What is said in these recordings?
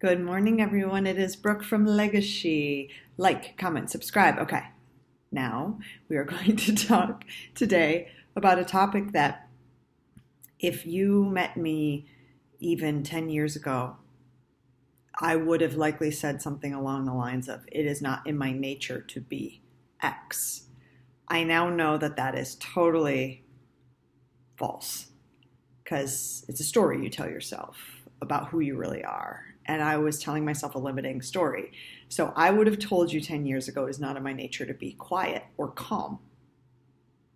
Good morning, everyone. It is Brooke from LegaSHE. Like, comment, subscribe. Okay, now we are going to talk today about a topic that if you met me even 10 years ago, I would have likely said something along the lines of, it is not in my nature to be X. I now know that that is totally false because it's a story you tell yourself about who you really are. And I was telling myself a limiting story. So I would have told you 10 years ago it is not in my nature to be quiet or calm,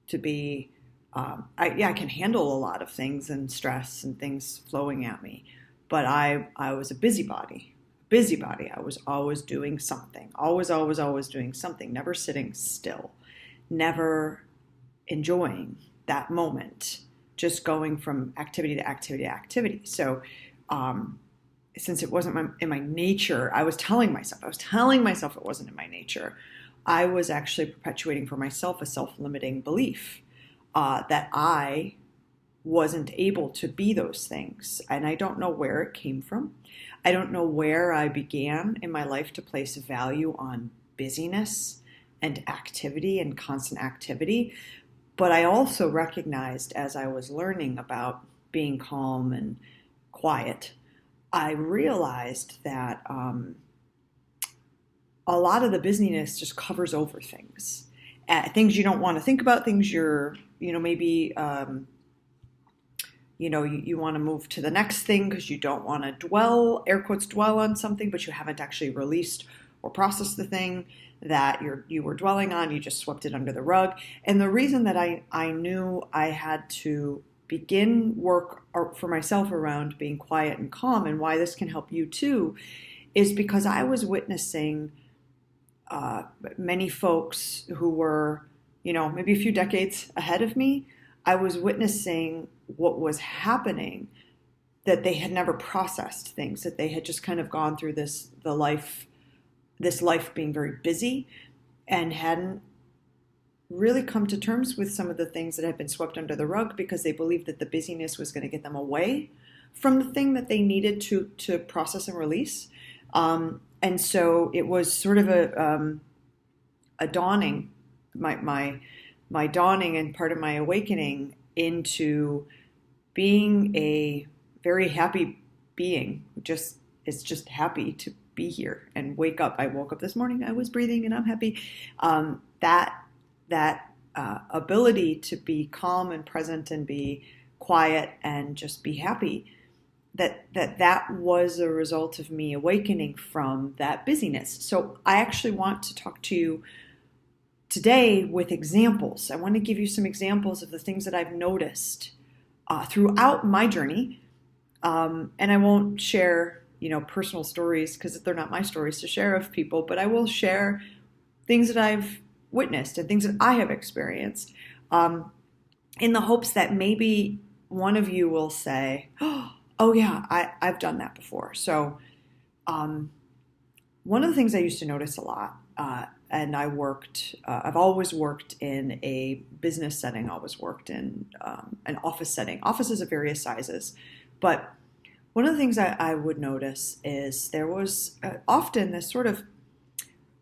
to be, I can handle a lot of things and stress and things flowing at me, but I was a busybody. Busybody. I was always doing something, always doing something, never sitting still, never enjoying that moment, just going from activity to activity to activity. So, since it wasn't in my nature, I was telling myself it wasn't in my nature. I was actually perpetuating for myself a self-limiting belief that I wasn't able to be those things. And I don't know where it came from. I don't know where I began in my life to place value on busyness and activity and constant activity. But I also recognized as I was learning about being calm and quiet, I realized that a lot of the busyness just covers over things. Things you don't want to think about, things you're, maybe, you want to move to the next thing because you don't want to dwell, air quotes, dwell on something, but you haven't actually released or processed the thing that you were dwelling on. You just swept it under the rug. And the reason that I knew I had to begin work for myself around being quiet and calm, and why this can help you too, is because I was witnessing many folks who were, maybe a few decades ahead of me. I was witnessing what was happening, that they had never processed things, that they had just kind of gone through this life being very busy and hadn't really come to terms with some of the things that had been swept under the rug because they believed that the busyness was going to get them away from the thing that they needed to process and release. And so it was sort of a dawning, my dawning and part of my awakening into being a very happy being. It's just happy to be here and wake up. I woke up this morning, I was breathing and I'm happy. That ability to be calm and present and be quiet and just be happy, that was a result of me awakening from that busyness. So I actually want to talk to you today with examples. I want to give you some examples of the things that I've noticed throughout my journey. And I won't share, personal stories because they're not my stories to share of people, but I will share things that I've witnessed and things that I have experienced, in the hopes that maybe one of you will say, oh yeah, I've done that before. So one of the things I used to notice a lot, and I've always worked in a business setting, always worked in an office setting, offices of various sizes. But one of the things I would notice is there was often this sort of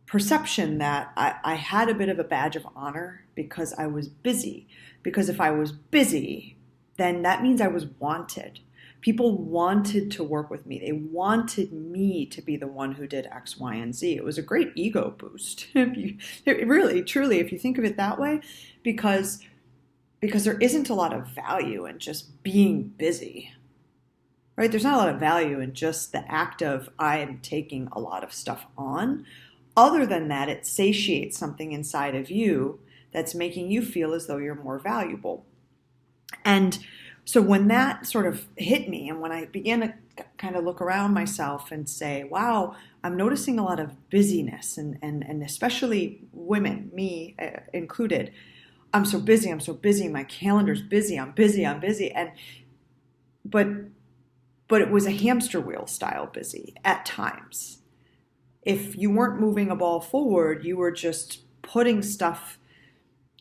perception that I had a bit of a badge of honor because I was busy. Because if I was busy, then that means I was wanted. People wanted to work with me. They wanted me to be the one who did X, Y, and Z. It was a great ego boost. Really, truly, if you think of it that way, because there isn't a lot of value in just being busy, right? There's not a lot of value in just the act of I am taking a lot of stuff on. Other than that, it satiates something inside of you that's making you feel as though you're more valuable. And so when that sort of hit me, and when I began to kind of look around myself and say, wow, I'm noticing a lot of busyness, and especially women, me included. I'm so busy, my calendar's busy, I'm busy. But it was a hamster wheel style busy at times. If you weren't moving a ball forward, you were just putting stuff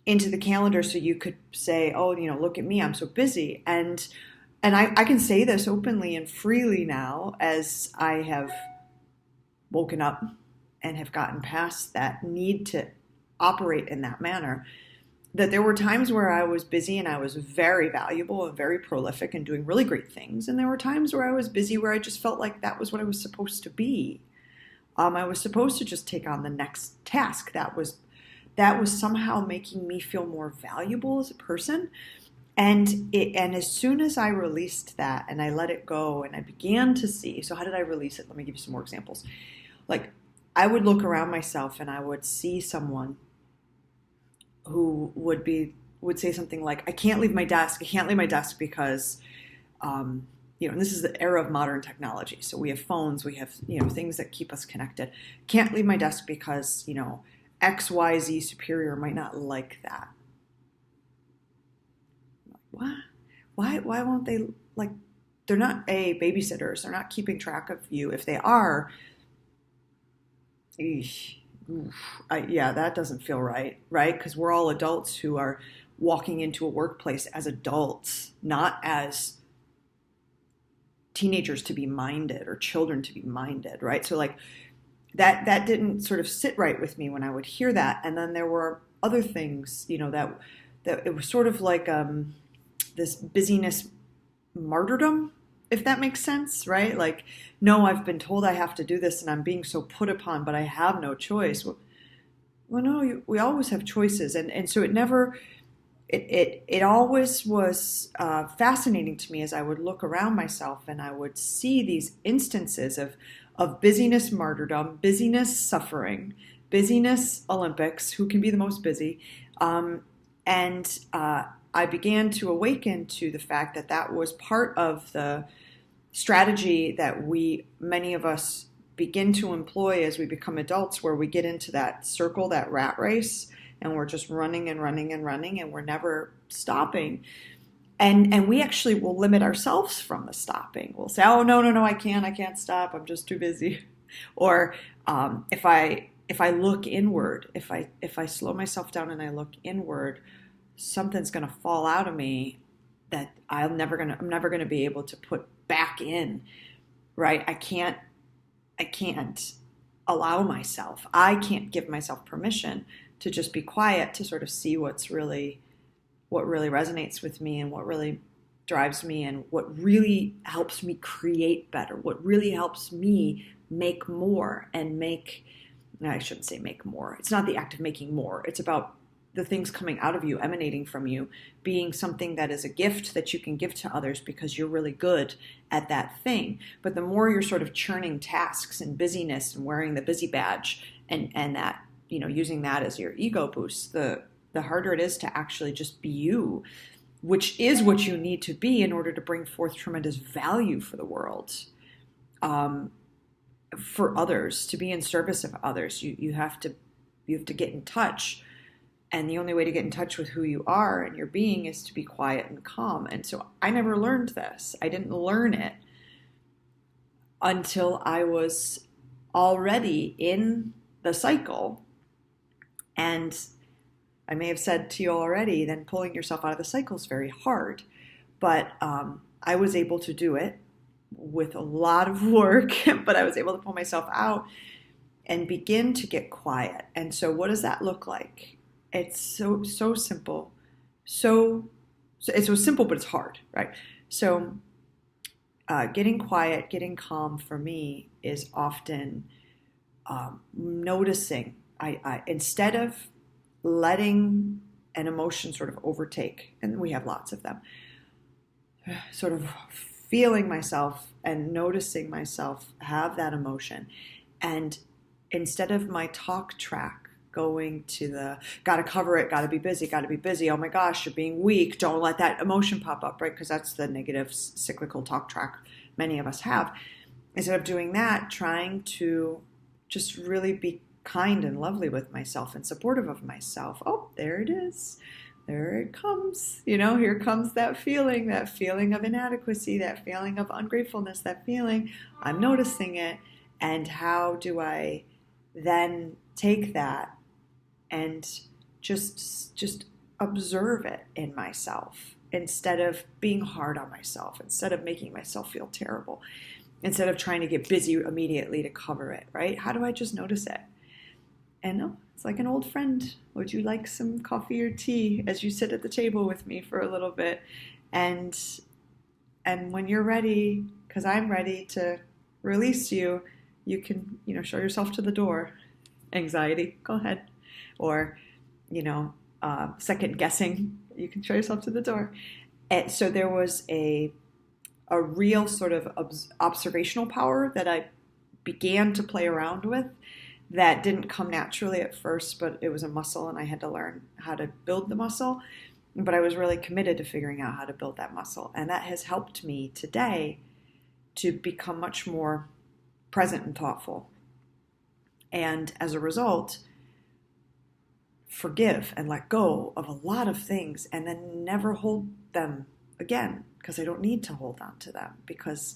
into the calendar so you could say, oh, look at me, I'm so busy. And And I can say this openly and freely now as I have woken up and have gotten past that need to operate in that manner, that there were times where I was busy and I was very valuable and very prolific and doing really great things. And there were times where I was busy where I just felt like that was what I was supposed to be. I was supposed to just take on the next task that was somehow making me feel more valuable as a person. And as soon as I released that and I let it go and I began to see, so how did I release it? Let me give you some more examples. Like, I would look around myself and I would see someone who would say something like, I can't leave my desk. I can't leave my desk because, and this is the era of modern technology. So we have phones, we have, things that keep us connected. Can't leave my desk because, XYZ superior might not like that. What? Why won't they, like, they're not babysitters. They're not keeping track of you. If they are, that doesn't feel right? Because we're all adults who are walking into a workplace as adults, not as teenagers to be minded or children to be minded, right? So like that didn't sort of sit right with me when I would hear that. And then there were other things, that it was sort of like this busyness martyrdom, if that makes sense, right? Like, no, I've been told I have to do this and I'm being so put upon, but I have no choice. Well, no, we always have choices. And so it always was fascinating to me as I would look around myself and I would see these instances of busyness martyrdom, busyness suffering, busyness Olympics, who can be the most busy. I began to awaken to the fact that that was part of the strategy that many of us begin to employ as we become adults, where we get into that circle, that rat race, and we're just running and running and running, and we're never stopping. And we actually will limit ourselves from the stopping. We'll say, oh, no, I can't stop. I'm just too busy. Or if I look inward, if I slow myself down and I look inward, something's going to fall out of me that I'm never going to be able to put back in, right? I can't allow myself. I can't give myself permission to just be quiet, to sort of see what really resonates with me and what really drives me and what really helps me create better, what really helps me make more I shouldn't say make more. It's not the act of making more. It's about the things coming out of you, emanating from you, being something that is a gift that you can give to others because you're really good at that thing. But the more you're sort of churning tasks and busyness and wearing the busy badge and that, using that as your ego boost, the harder it is to actually just be you, which is what you need to be in order to bring forth tremendous value for the world, for others, to be in service of others. You have to get in touch. And the only way to get in touch with who you are and your being is to be quiet and calm. And so I never learned this. I didn't learn it until I was already in the cycle. And I may have said to you already, then pulling yourself out of the cycle is very hard. But I was able to do it with a lot of work, but I was able to pull myself out and begin to get quiet. And so what does that look like? It's so simple. So it's so simple, but it's hard, right? So getting quiet, getting calm for me is often noticing. I instead of letting an emotion sort of overtake, and we have lots of them, sort of feeling myself and noticing myself have that emotion. And instead of my talk track going to the gotta cover it, gotta be busy, oh my gosh, you're being weak, don't let that emotion pop up, right? Because that's the negative cyclical talk track many of us have. Instead of doing that, trying to just really be kind and lovely with myself and supportive of myself. Oh, there it is. There it comes. Here comes that feeling of inadequacy, that feeling of ungratefulness, that feeling. I'm noticing it. And how do I then take that and just observe it in myself instead of being hard on myself, instead of making myself feel terrible, instead of trying to get busy immediately to cover it, right? How do I just notice it? And no, it's like an old friend. Would you like some coffee or tea as you sit at the table with me for a little bit? And when you're ready, because I'm ready to release you, you can, show yourself to the door. Anxiety, go ahead. Or, second guessing, you can show yourself to the door. And so there was a real sort of observational power that I began to play around with that didn't come naturally at first, but it was a muscle and I had to learn how to build the muscle. But I was really committed to figuring out how to build that muscle. And that has helped me today to become much more present and thoughtful. And as a result, forgive and let go of a lot of things and then never hold them again, because I don't need to hold on to them, because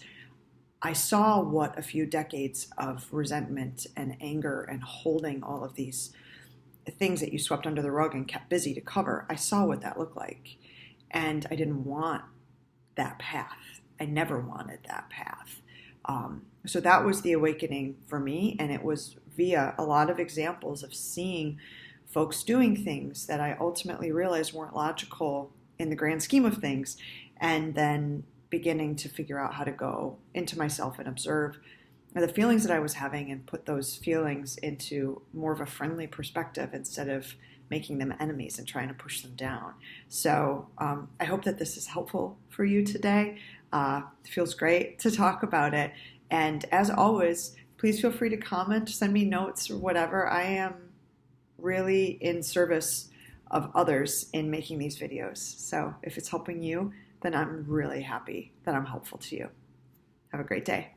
I saw what a few decades of resentment and anger and holding all of these things that you swept under the rug and kept busy to cover, I saw what that looked like. And I didn't want that path. I never wanted that path. So that was the awakening for me. And it was via a lot of examples of seeing folks doing things that I ultimately realized weren't logical in the grand scheme of things. And then beginning to figure out how to go into myself and observe the feelings that I was having and put those feelings into more of a friendly perspective instead of making them enemies and trying to push them down. So I hope that this is helpful for you today. It feels great to talk about it. And as always, please feel free to comment, send me notes or whatever. I am really in service of others in making these videos. So if it's helping you, then I'm really happy that I'm helpful to you. Have a great day.